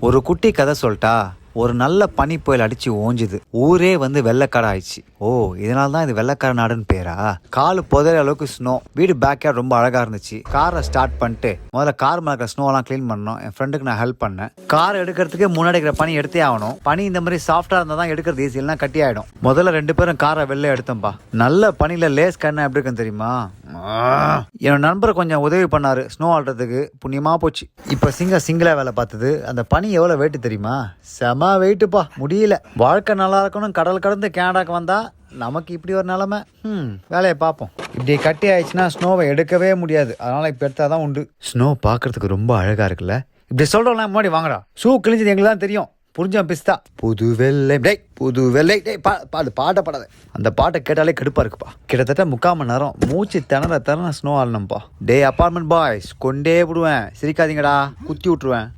ஒரு குட்டி கதை சொல்லிட்டா. ஒரு நல்ல பனி புயல் அடிச்சு ஓஞ்சுது. ஊரே வந்து வெள்ளக்காடு ஆயிடுச்சு. ஓ, இதனால தான் இது வெள்ளக்கார நாடுன்னு பேரா? காலு புதைற அளவுக்கு ஸ்னோ. வீடு பேக் யார்ட் ரொம்ப அழகா இருந்துச்சு. காரை ஸ்டார்ட் பண்ணிட்டு முதல்ல கார் மேல இருக்கிற ஸ்னோ எல்லாம் கிளீன் பண்ணோம். என் ஃப்ரெண்டுக்கு நான் ஹெல்ப் பண்ணேன். கார் எடுக்கிறதுக்கு முன்னாடி இருக்கிற பனி எடுத்தே ஆகணும். பனி இந்த மாதிரி சாஃப்டா இருந்தா தான் எடுக்கிறது ஈஸி, இல்லைன்னா கட்டி ஆயிடும். முதல்ல 2 பேரும் காரை வெளில எடுத்தோம்பா. நல்ல பனியில லேஸ் கண்ண எப்படி இருக்குன்னு தெரியுமா? என் நண்பர் கொஞ்சம் உதவி பண்ணாரு ஸ்னோ ஆடுறதுக்கு. புண்ணியமா போச்சு. இப்ப சிங்கிளா வேலை பார்த்தது. அந்த பனி எவ்வளவு வெயிட் தெரியுமா? செம வெயிட்டுப்பா. முடியல. வாழ்க்கை நல்லா இருக்கணும். கடல் கடந்து கேனடாக்கு வந்தா நமக்கு இப்படி ஒரு நிலைமை. வேலையை பார்ப்போம். இப்படி கட்டி ஆயிடுச்சுன்னா ஸ்னோவை எடுக்கவே முடியாது. அதனால இப்ப எடுத்தாதான் உண்டு. ஸ்னோ பாக்குறதுக்கு ரொம்ப அழகா இருக்குல்ல? இப்படி சொல்றோம்ல, முன்னாடி வாங்கடா. ஷூ கிழிஞ்சது எங்களுக்கு தான் தெரியும். புரிஞ்சா பிஸ்தா. புது வெள்ளை பாட்டை பாடாத. அந்த பாட்டை கேட்டாலே கடுப்பா இருக்குப்பா. கிட்டத்தட்ட 3/4 மணி நேரம் மூச்சு திணற ஸ்னோ ஆடணும்ப்பா. டே அப்பார்ட்மெண்ட் பாய்ஸ், கொண்டே விடுவேன். சிரிக்காதீங்கடா, குத்தி விட்டுருவேன்.